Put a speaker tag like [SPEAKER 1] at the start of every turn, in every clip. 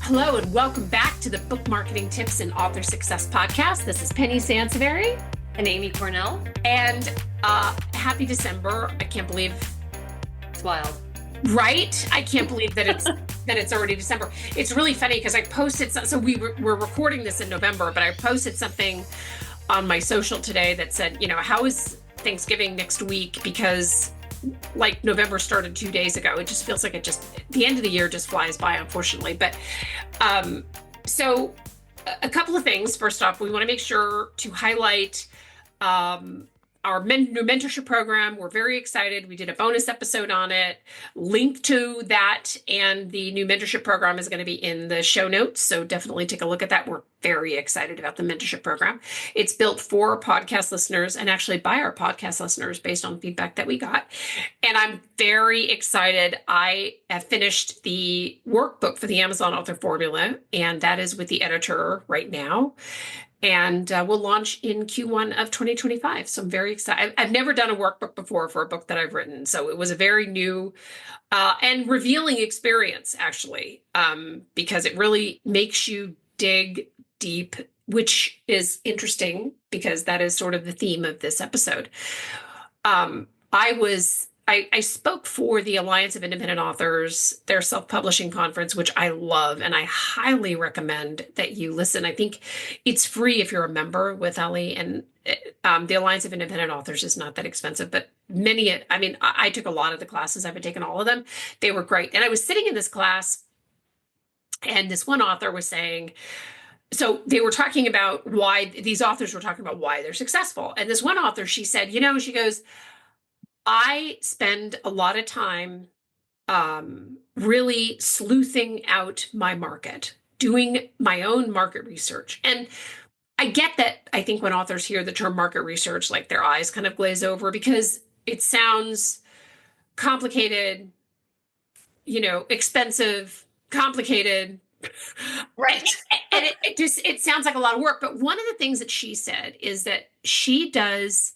[SPEAKER 1] Hello and welcome back to the Book Marketing Tips and Author Success Podcast. This is Penny Sansevieri
[SPEAKER 2] and Amy Cornell.
[SPEAKER 1] And happy December. I can't believe
[SPEAKER 2] it's wild.
[SPEAKER 1] Right? I can't believe that it's already December. It's really funny because I posted so we're recording this in November, but I posted something on my social today that said, how is Thanksgiving next week? Because like November started 2 days ago. It just feels like the end of the year just flies by, unfortunately. But so a couple of things. First off, we want to make sure to highlight our new mentorship program. We're very excited. We did a bonus episode on it. Link to that and the new mentorship program is going to be in the show notes. So definitely take a look at that. We're very excited about the mentorship program. It's built for podcast listeners and actually by our podcast listeners based on feedback that we got. And I'm very excited. I have finished the workbook for the Amazon Author Formula, and that is with the editor right now. And we'll launch in Q1 of 2025. So I'm very excited. I've never done a workbook before for a book that I've written. So it was a very new and revealing experience, actually, because it really makes you dig deep, which is interesting because that is sort of the theme of this episode. I spoke for the Alliance of Independent Authors, their self-publishing conference, which I love, and I highly recommend that you listen. I think it's free if you're a member with Ellie, and the Alliance of Independent Authors is not that expensive, but I took a lot of the classes. I've been taking all of them. They were great. And I was sitting in this class, and this one author was saying, so they were talking about why these authors were talking about why they're successful. And this one author, she said, she goes, I spend a lot of time really sleuthing out my market, doing my own market research. And I get that. I think when authors hear the term market research, like their eyes kind of glaze over because it sounds complicated, expensive, complicated.
[SPEAKER 2] Right.
[SPEAKER 1] And it sounds like a lot of work. But one of the things that she said is that she does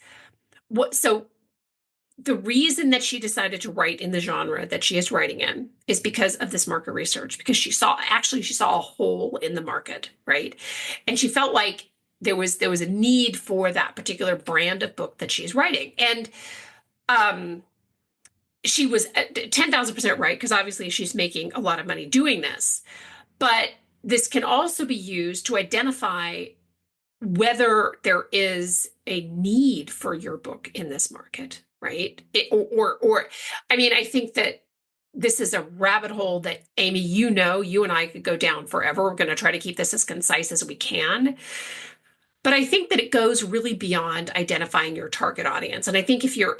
[SPEAKER 1] the reason that she decided to write in the genre that she is writing in is because of this market research, because she saw a hole in the market, right? And she felt like there was a need for that particular brand of book that she's writing. And she was 10,000% right, because obviously she's making a lot of money doing this. But this can also be used to identify whether there is a need for your book in this market. Right. I think that this is a rabbit hole that, Amy, you and I could go down forever. We're going to try to keep this as concise as we can. But I think that it goes really beyond identifying your target audience. And I think if you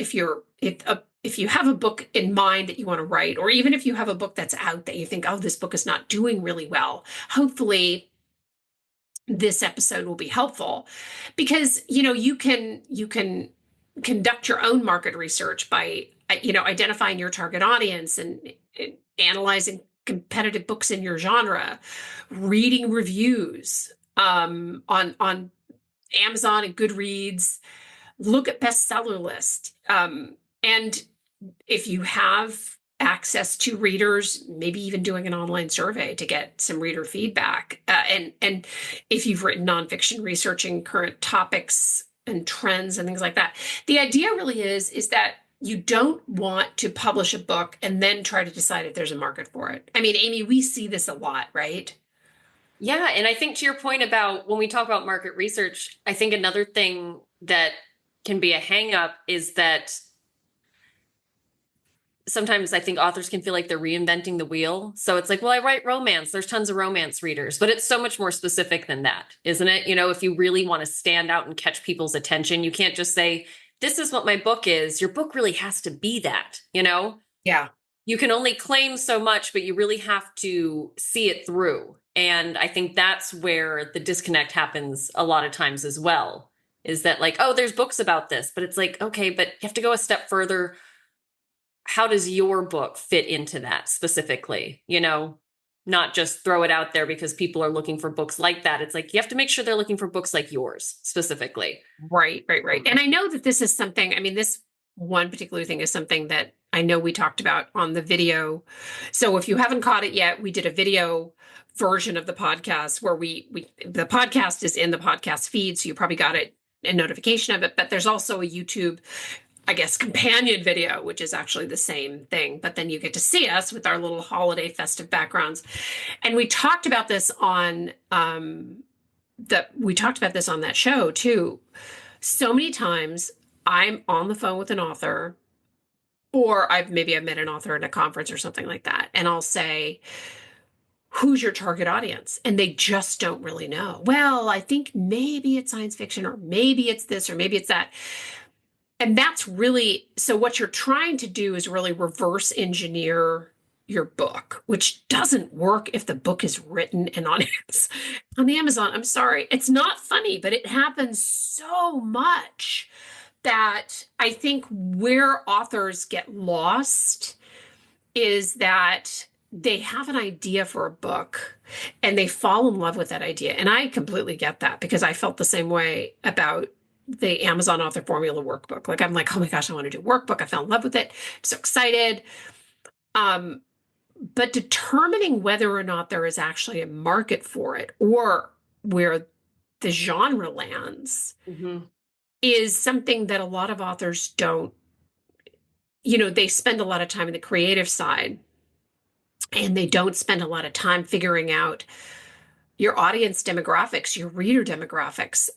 [SPEAKER 1] have a book in mind that you want to write, or even if you have a book that's out that you think, oh, this book is not doing really well, hopefully this episode will be helpful, because, you can conduct your own market research by, identifying your target audience and analyzing competitive books in your genre, reading reviews on Amazon and Goodreads, look at bestseller list. And if you have access to readers, maybe even doing an online survey to get some reader feedback. And if you've written nonfiction, researching current topics and trends and things like that. The idea really is that you don't want to publish a book and then try to decide if there's a market for it. I mean, Amy, we see this a lot, right?
[SPEAKER 2] Yeah. And I think to your point about when we talk about market research, I think another thing that can be a hang up is that sometimes I think authors can feel like they're reinventing the wheel. So it's like, well, I write romance. There's tons of romance readers, but it's so much more specific than that, isn't it? If you really want to stand out and catch people's attention, you can't just say, this is what my book is. Your book really has to be that,
[SPEAKER 1] Yeah.
[SPEAKER 2] You can only claim so much, but you really have to see it through. And I think that's where the disconnect happens a lot of times as well, is that like, oh, there's books about this, but it's like, okay, but you have to go a step further. How does your book fit into that specifically? Not just throw it out there because people are looking for books like that. It's like, you have to make sure they're looking for books like yours specifically.
[SPEAKER 1] Right. And I know that this is something, this one particular thing is something that I know we talked about on the video. So if you haven't caught it yet, we did a video version of the podcast where we the podcast is in the podcast feed, so you probably got it a notification of it, but there's also a YouTube, I guess, companion video, which is actually the same thing, but then you get to see us with our little holiday festive backgrounds. And we talked about this on that show too. So many times I'm on the phone with an author, or I've met an author at a conference or something like that, and I'll say, who's your target audience? And they just don't really know. Well, I think maybe it's science fiction, or maybe it's this, or maybe it's that. And that's really, so what you're trying to do is really reverse engineer your book, which doesn't work if the book is written and on Amazon. I'm sorry, it's not funny, but it happens so much that I think where authors get lost is that they have an idea for a book and they fall in love with that idea. And I completely get that because I felt the same way about the Amazon Author Formula workbook. Like, I'm like, oh my gosh, I want to do a workbook. I fell in love with it. I'm so excited. But determining whether or not there is actually a market for it or where the genre lands
[SPEAKER 2] Mhm.
[SPEAKER 1] is something that a lot of authors don't, they spend a lot of time in the creative side and they don't spend a lot of time figuring out your audience demographics, your reader demographics.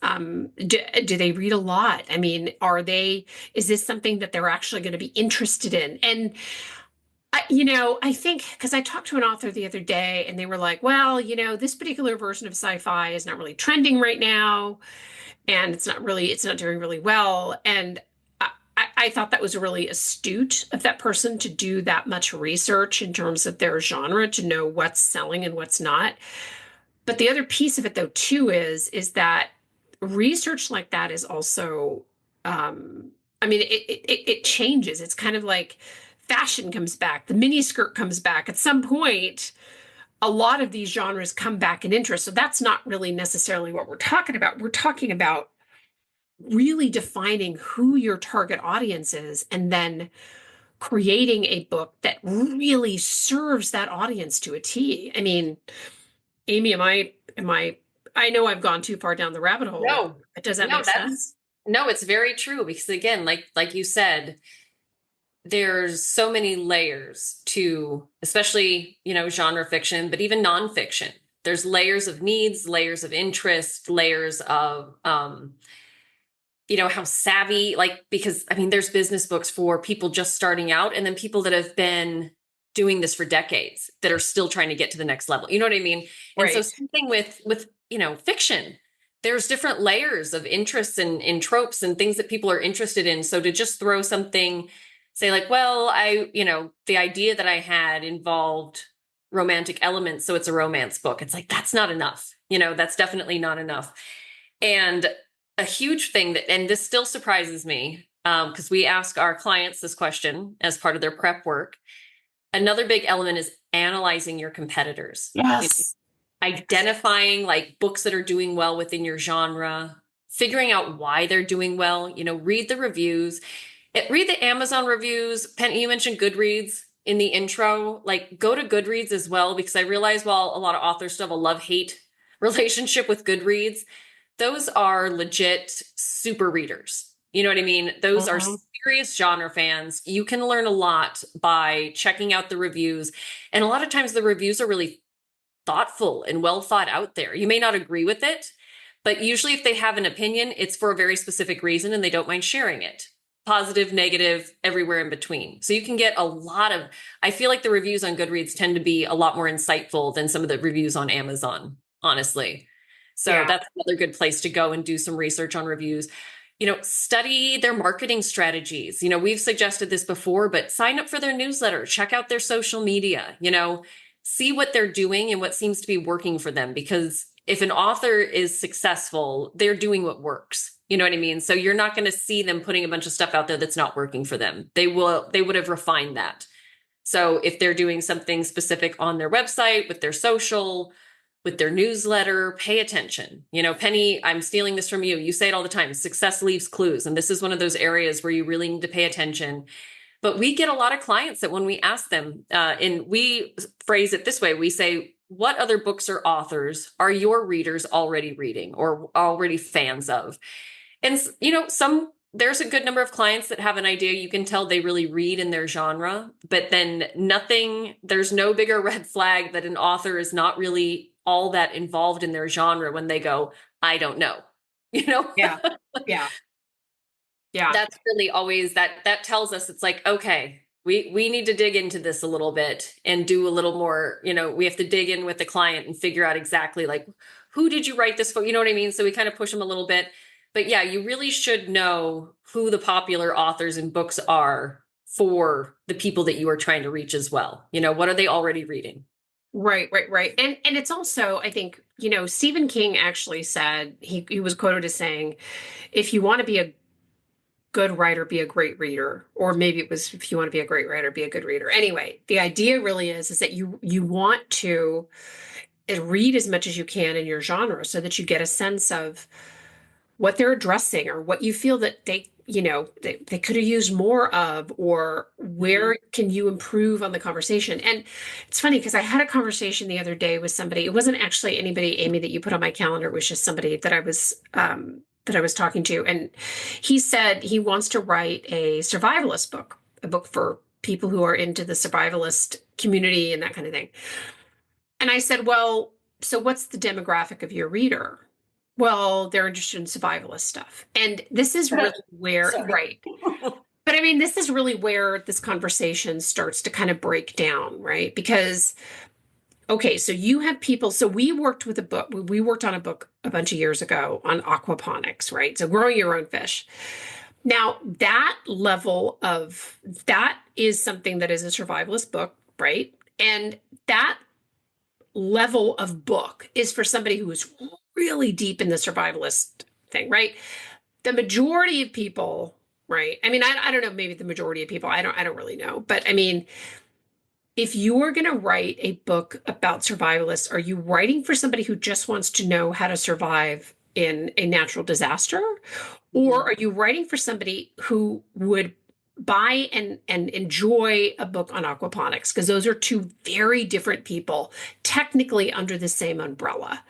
[SPEAKER 1] Do they read a lot? I mean, is this something that they're actually going to be interested in? And I think because I talked to an author the other day and they were like, well, this particular version of sci-fi is not really trending right now, and it's not doing really well. And I thought that was really astute of that person to do that much research in terms of their genre to know what's selling and what's not. But the other piece of it, though, too, is that research like that is also, I mean, it changes. It's kind of like fashion comes back, the mini skirt comes back. At some point, a lot of these genres come back in interest. So that's not really necessarily what we're talking about. We're talking about really defining who your target audience is and then creating a book that really serves that audience to a T. I mean, Amy, I know I've gone too far down the rabbit hole.
[SPEAKER 2] No,
[SPEAKER 1] Does that
[SPEAKER 2] no,
[SPEAKER 1] make sense?
[SPEAKER 2] no, it's very true because again, like you said, there's so many layers to, especially, genre fiction, but even nonfiction. There's layers of needs, layers of interest, layers of, how savvy, like, because I mean, there's business books for people just starting out and then people that have been doing this for decades that are still trying to get to the next level. You know what I mean? And so
[SPEAKER 1] Right.
[SPEAKER 2] something with, fiction, there's different layers of interests and in tropes and things that people are interested in. So to just throw something, say like, well, the idea that I had involved romantic elements, so it's a romance book. It's like, that's not enough. That's definitely not enough. And a huge thing and this still surprises me, because we ask our clients this question as part of their prep work. Another big element is analyzing your competitors.
[SPEAKER 1] Yes.
[SPEAKER 2] Identifying like books that are doing well within your genre, figuring out why they're doing well, read the reviews, read the Amazon reviews. Penny, you mentioned Goodreads in the intro, like go to Goodreads as well, because I realize while a lot of authors still have a love-hate relationship with Goodreads, those are legit super readers. You know what I mean? Those are
[SPEAKER 1] Mhm.
[SPEAKER 2] serious genre fans. You can learn a lot by checking out the reviews. And a lot of times the reviews are really thoughtful and well thought out there. You may not agree with it, but usually if they have an opinion, it's for a very specific reason and they don't mind sharing it. Positive, negative, everywhere in between. So you can get I feel like the reviews on Goodreads tend to be a lot more insightful than some of the reviews on Amazon, honestly. So
[SPEAKER 1] Yeah.
[SPEAKER 2] that's another good place to go and do some research on reviews. Study their marketing strategies. We've suggested this before, but sign up for their newsletter, check out their social media, see what they're doing and what seems to be working for them. Because if an author is successful, they're doing what works. You know what I mean? So you're not going to see them putting a bunch of stuff out there that's not working for them. They would have refined that. So if they're doing something specific on their website, with their social, with their newsletter, pay attention. Penny, I'm stealing this from you. You say it all the time. Success leaves clues. And this is one of those areas where you really need to pay attention. But we get a lot of clients that when we ask them, and we phrase it this way, we say, what other books or authors are your readers already reading or already fans of? And, there's a good number of clients that have an idea. You can tell they really read in their genre, but then there's no bigger red flag that an author is not really all that involved in their genre when they go, I don't know, you know?
[SPEAKER 1] Yeah. Yeah. Yeah.
[SPEAKER 2] That's really always that tells us it's like, okay, we need to dig into this a little bit and do a little more, we have to dig in with the client and figure out exactly like, who did you write this for? You know what I mean? So we kind of push them a little bit. But yeah, you really should know who the popular authors and books are for the people that you are trying to reach as well. What are they already reading?
[SPEAKER 1] Right, right, right. And it's also, I think, Stephen King actually said, he was quoted as saying, if you want to be a good writer, be a great reader. Or maybe it was, if you want to be a great writer, be a good reader. Anyway, the idea really is that you want to read as much as you can in your genre so that you get a sense of what they're addressing or what you feel that they could have used more of, or
[SPEAKER 2] Mhm.
[SPEAKER 1] where can you improve on the conversation. And it's funny because I had a conversation the other day with somebody. It wasn't actually anybody, Amy, that you put on my calendar. It was just somebody that I was talking to. And he said he wants to write a survivalist book, a book for people who are into the survivalist community and that kind of thing. And I said, well, so what's the demographic of your reader? Well, they're interested in survivalist stuff. And this is really where,
[SPEAKER 2] Sorry.
[SPEAKER 1] right. But I mean, this is really where this conversation starts to kind of break down, right? Because, okay, so you have people, so we worked on a book a bunch of years ago on aquaponics, right? So growing your own fish. Now, that is something that is a survivalist book, right? And that level of book is for somebody who is really deep in the survivalist thing, right? The majority of people, right? I mean, I don't know, maybe the majority of people, I don't really know. But I mean, if you're going to write a book about survivalists, are you writing for somebody who just wants to know how to survive in a natural disaster? Or
[SPEAKER 2] Mhm.
[SPEAKER 1] are you writing for somebody who would buy and enjoy a book on aquaponics? Because those are two very different people, technically under the same umbrella.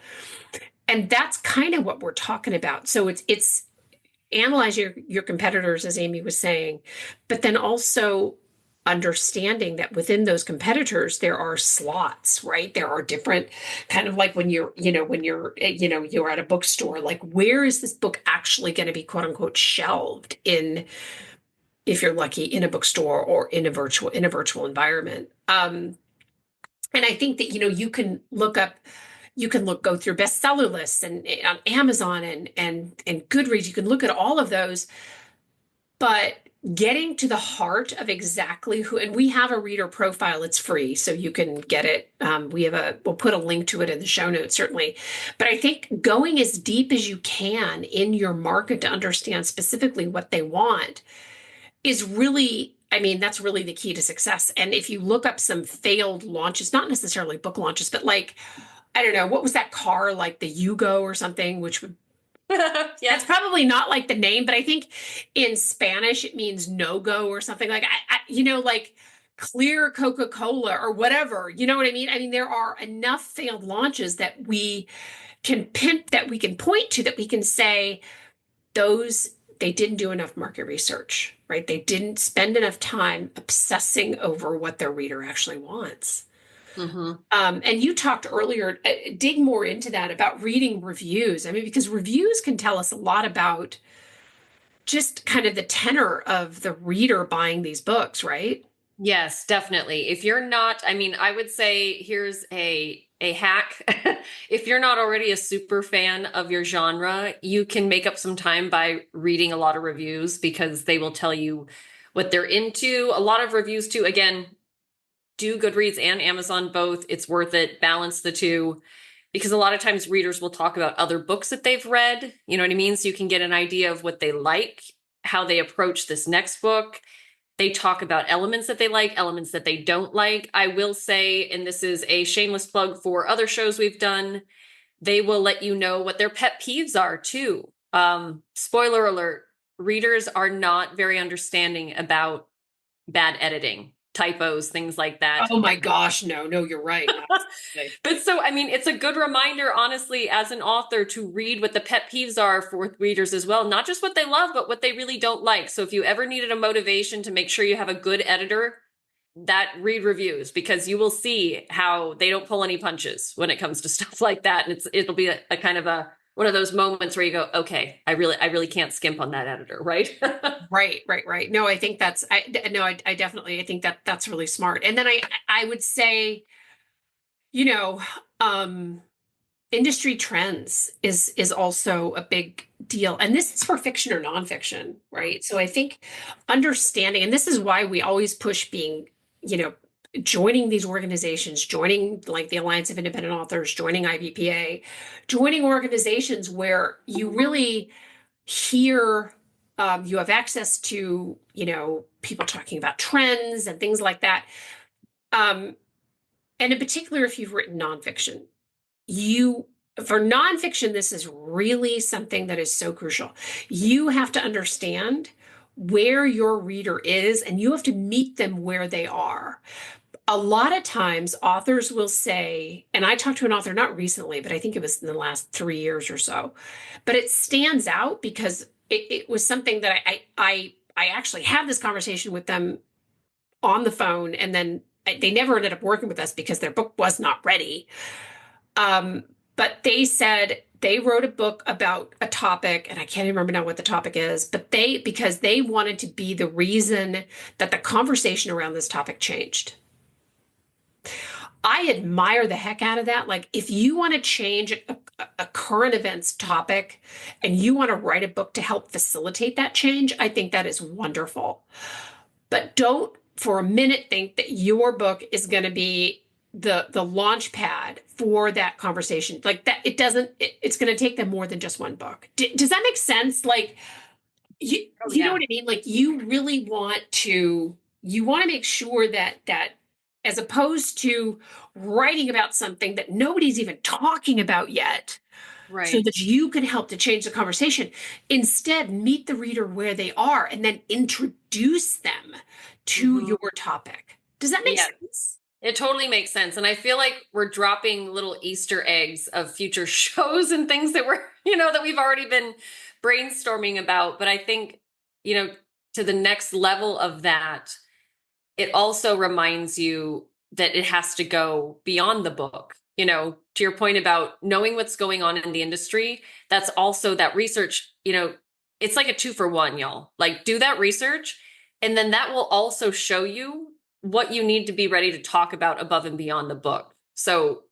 [SPEAKER 1] And that's kind of what we're talking about. So it's analyze your competitors, as Amy was saying, but then also understanding that within those competitors there are slots, right? There are different kind of like when you're at a bookstore, like where is this book actually going to be quote unquote shelved in, if you're lucky, in a bookstore or in a virtual environment. And I think that go through bestseller lists and on Amazon and Goodreads. You can look at all of those, but getting to the heart of exactly who, and we have a reader profile. It's free, so you can get it. We'll put a link to it in the show notes, certainly. But I think going as deep as you can in your market to understand specifically what they want is really, I mean, that's really the key to success. And if you look up some failed launches, not necessarily book launches, but like, I don't know, what was that car, like the Yugo or something, which would,
[SPEAKER 2] Yeah.
[SPEAKER 1] that's probably not like the name, but I think in Spanish it means no go or something like, like clear Coca-Cola or whatever. You know what I mean? I mean, there are enough failed launches that we can point to, that we can say those, they didn't do enough market research, right? They didn't spend enough time obsessing over what their reader actually wants.
[SPEAKER 2] Hmm.
[SPEAKER 1] And you talked earlier, dig more into that about reading reviews. I mean, because reviews can tell us a lot about just kind of the tenor of the reader buying these books, right?
[SPEAKER 2] Yes, definitely. If you're not, I mean, I would say here's a hack. If you're not already a super fan of your genre, you can make up some time by reading a lot of reviews because they will tell you what they're into. A lot of reviews too. Again, do Goodreads and Amazon both. It's worth it. Balance the two because a lot of times readers will talk about other books that they've read. You know what I mean? So you can get an idea of what they like, how they approach this next book. They talk about elements that they like, elements that they don't like. I will say, and this is a shameless plug for other shows we've done, they will let you know what their pet peeves are too. Spoiler alert, readers are not very understanding about bad editing, typos, things like that.
[SPEAKER 1] Oh my gosh, no, no, you're right. Absolutely.
[SPEAKER 2] But so, I mean, it's a good reminder, honestly, as an author, to read what the pet peeves are for readers as well. Not just what they love, but what they really don't like. So if you ever needed a motivation to make sure you have a good editor, that read reviews, because you will see how they don't pull any punches when it comes to stuff like that. And it'll be a kind of a one of those moments where you go, okay, I really can't skimp on that editor, right?
[SPEAKER 1] Right, right, right. No, I think that's I definitely I think that that's really smart. And then I would say, you know, um industry trends is also a big deal. And this is for fiction or nonfiction, right? So I think understanding, and this is why we always push being, you know, joining these organizations, joining like the Alliance of Independent Authors, joining IBPA, joining organizations where you really hear you have access to, you know, people talking about trends and things like that. Um, and in particular, if you've written nonfiction, you for nonfiction, this is really something that is so crucial. You have to understand where your reader is and you have to meet them where they are. A lot of times, authors will say, and I talked to an author not recently, but I think it was in the last 3 years or so, but it stands out because it was something that I actually had this conversation with them on the phone, and then they never ended up working with us because their book was not ready. Um, but they said they wrote a book about a topic, and I can't even remember now what the topic is, but because they wanted to be the reason that the conversation around this topic changed. I admire the heck out of that. Like, if you want to change a current events topic and you want to write a book to help facilitate that change, I think that is wonderful. But don't for a minute think that your book is going to be the launch pad for that conversation. Like that, it doesn't. It's going to take them more than just one book. Does that make sense? Like
[SPEAKER 2] Oh,
[SPEAKER 1] you know
[SPEAKER 2] yeah.
[SPEAKER 1] what I mean? Like you want to make sure that as opposed to writing about something that nobody's even talking about yet, so
[SPEAKER 2] Right.
[SPEAKER 1] that you can help to change the conversation. Instead, meet the reader where they are and then introduce them to
[SPEAKER 2] Hmm.
[SPEAKER 1] your topic. Does that make
[SPEAKER 2] Yeah.
[SPEAKER 1] sense?
[SPEAKER 2] It totally makes sense. And I feel like we're dropping little Easter eggs of future shows and things that that we've already been brainstorming about. But I think, to the next level of that, it also reminds you that it has to go beyond the book. To your point about knowing what's going on in the industry, that's also that research, it's like a 2 for 1, y'all. Like, do that research, and then that will also show you what you need to be ready to talk about above and beyond the book. So,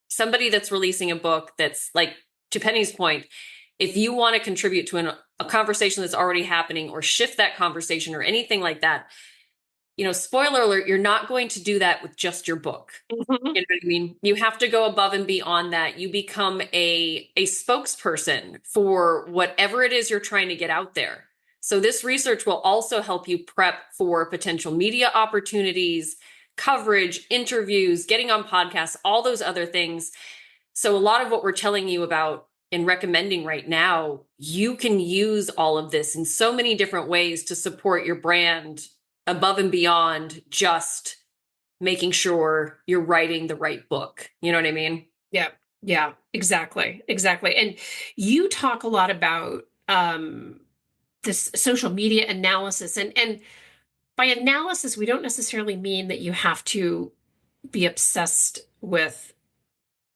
[SPEAKER 2] somebody that's releasing a book that's like, to Penny's point, if you want to contribute to a conversation that's already happening or shift that conversation or anything like that, spoiler alert, you're not going to do that with just your book.
[SPEAKER 1] Mhm.
[SPEAKER 2] You know what I mean? You have to go above and beyond that. You become a spokesperson for whatever it is you're trying to get out there. So this research will also help you prep for potential media opportunities, coverage, interviews, getting on podcasts, all those other things. So a lot of what we're telling you about and recommending right now, you can use all of this in so many different ways to support your brand above and beyond just making sure you're writing the right book. You know what I mean?
[SPEAKER 1] Yeah, yeah, exactly, exactly. And you talk a lot about this social media analysis, and by analysis, we don't necessarily mean that you have to be obsessed with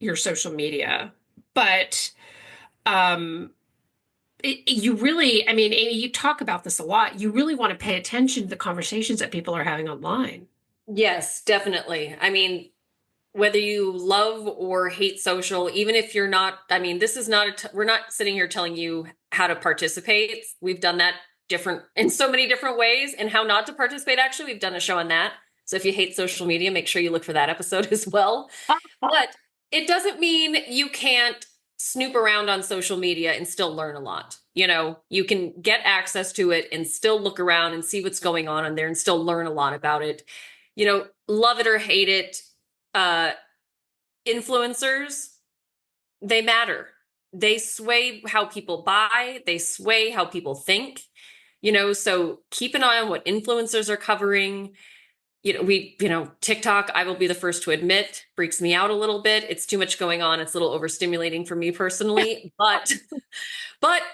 [SPEAKER 1] your social media, but um, you really, I mean, Amy, you talk about this a lot. You really want to pay attention to the conversations that people are having online.
[SPEAKER 2] Yes, definitely. I mean, whether you love or hate social, even if you're not, I mean, this is not, we're not sitting here telling you how to participate. We've done that different in so many different ways, and how not to participate. Actually, we've done a show on that. So if you hate social media, make sure you look for that episode as well. But it doesn't mean you can't snoop around on social media and still learn a lot. You can get access to it and still look around and see what's going on there and still learn a lot about it. Love it or hate it, uh, influencers, they matter. They sway how people buy, they sway how people think. So keep an eye on what influencers are covering. TikTok, I will be the first to admit, freaks me out a little bit. It's too much going on. It's a little overstimulating for me personally, but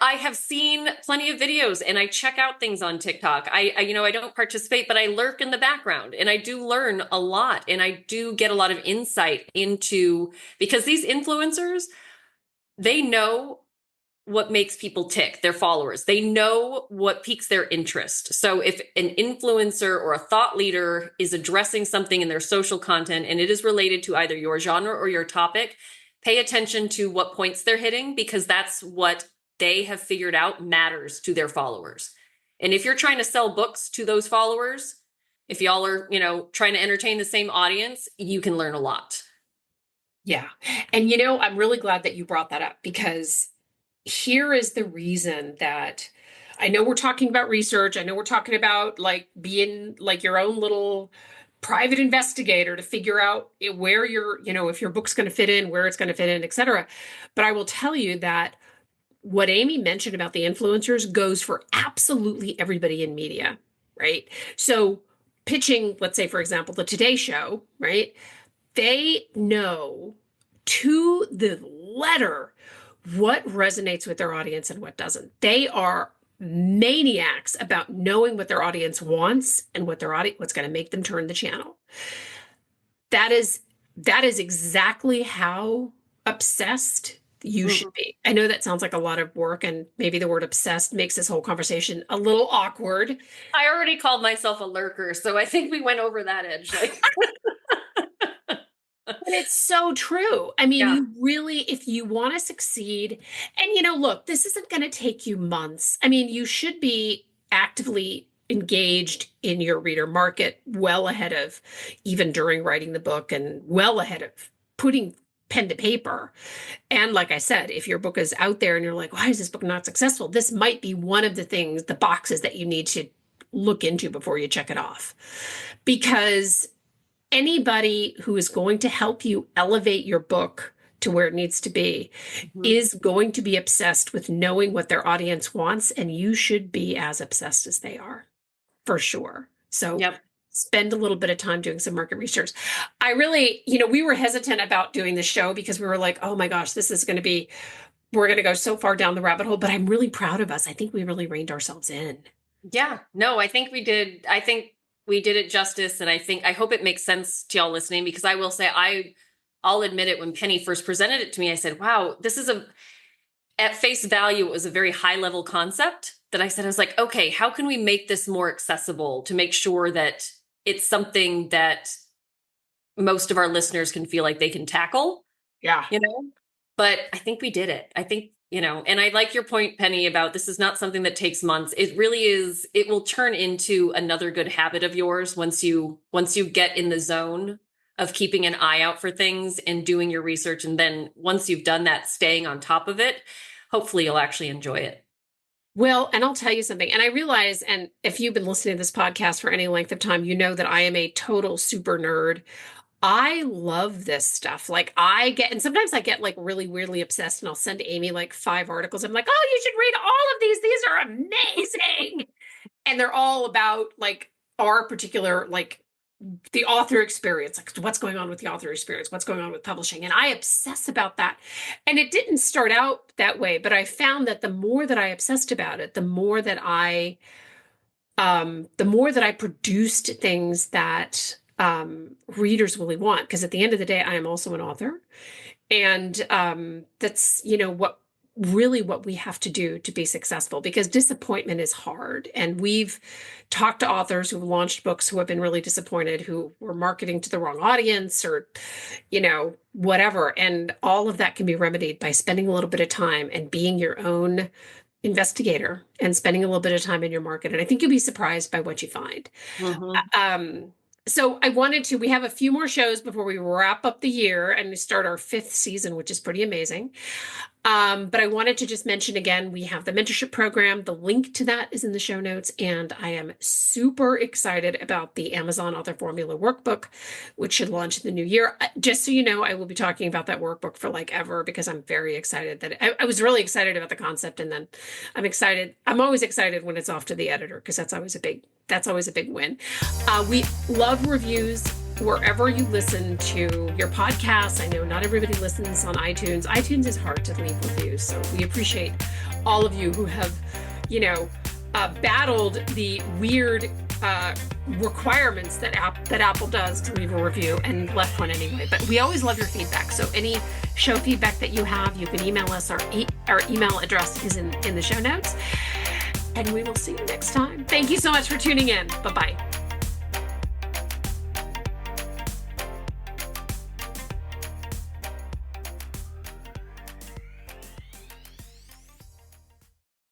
[SPEAKER 2] I have seen plenty of videos and I check out things on TikTok. I don't participate, but I lurk in the background and I do learn a lot and I do get a lot of insight into, because these influencers, they know what makes people tick, their followers. They know what piques their interest. So if an influencer or a thought leader is addressing something in their social content and it is related to either your genre or your topic, pay attention to what points they're hitting, because that's what they have figured out matters to their followers. And if you're trying to sell books to those followers, if y'all are, trying to entertain the same audience, you can learn a lot.
[SPEAKER 1] Yeah. And I'm really glad that you brought that up, because here is the reason that I know we're talking about research. I know we're talking about like being like your own little private investigator to figure out where if your book's going to fit in, where it's going to fit in, et cetera. But I will tell you that what Amy mentioned about the influencers goes for absolutely everybody in media, right? So pitching, let's say, for example, the Today Show, right? They know to the letter what resonates with their audience and what doesn't. They are maniacs about knowing what their audience wants and what's going to make them turn the channel. That is exactly how obsessed you should be. I know that sounds like a lot of work, and maybe the word obsessed makes this whole conversation a little awkward.
[SPEAKER 2] I already called myself a lurker, so I think we went over that edge.
[SPEAKER 1] But it's so true. I mean,
[SPEAKER 2] Yeah.
[SPEAKER 1] you really, if you want to succeed, and look, this isn't going to take you months. I mean, you should be actively engaged in your reader market well ahead of even during writing the book and well ahead of putting pen to paper. And like I said, if your book is out there and you're like, why is this book not successful? This might be one of the things, the boxes that you need to look into before you check it off. Because anybody who is going to help you elevate your book to where it needs to be is going to be obsessed with knowing what their audience wants, and you should be as obsessed as they are, for sure. So
[SPEAKER 2] Yep.
[SPEAKER 1] spend a little bit of time doing some market research. I really, we were hesitant about doing the show because we were like, oh my gosh, we're going to go so far down the rabbit hole, but I'm really proud of us. I think we really reined ourselves in.
[SPEAKER 2] Yeah. No, I think we did. I think we did it justice. And I hope it makes sense to y'all listening, because I will say, I'll admit it. When Penny first presented it to me, I said, wow, at face value, it was a very high level concept that I was like, okay, how can we make this more accessible to make sure that it's something that most of our listeners can feel like they can tackle,
[SPEAKER 1] Yeah.
[SPEAKER 2] But I think we did it. I think, and I like your point, Penny, about this is not something that takes months. It really is. It will turn into another good habit of yours once you get in the zone of keeping an eye out for things and doing your research. And then once you've done that, staying on top of it, hopefully you'll actually enjoy it.
[SPEAKER 1] Well, and I'll tell you something, and I realize, and if you've been listening to this podcast for any length of time, you know that I am a total super nerd. I love this stuff. And sometimes I get like really weirdly obsessed, and I'll send Amy like 5 articles. I'm like, oh, you should read all of these. These are amazing. And they're all about like our particular, like the author experience, like what's going on with the author experience, what's going on with publishing. And I obsess about that. And it didn't start out that way, but I found that the more that I obsessed about it, the more that I produced things that readers really want. Because at the end of the day, I am also an author. And that's, what we have to do to be successful, because disappointment is hard. And we've talked to authors who've launched books who have been really disappointed, who were marketing to the wrong audience or, whatever. And all of that can be remedied by spending a little bit of time and being your own investigator and spending a little bit of time in your market. And I think you'll be surprised by what you find. Um, so we have a few more shows before we wrap up the year and we start our 5th season, which is pretty amazing. But I wanted to just mention again, we have the mentorship program. The link to that is in the show notes. And I am super excited about the Amazon Author Formula Workbook, which should launch in the new year. Just so you know, I will be talking about that workbook for like ever because I'm very excited that I was really excited about the concept. And then I'm excited. I'm always excited when it's off to the editor because that's always a big win. We love reviews wherever you listen to your podcasts. I know not everybody listens on iTunes. iTunes is hard to leave reviews, so we appreciate all of you who have, battled the weird requirements that Apple does to leave a review and left one anyway. But we always love your feedback. So any show feedback that you have, you can email us. Our email address is in the show notes. And we will see you next time. Thank you so much for tuning in. Bye-bye.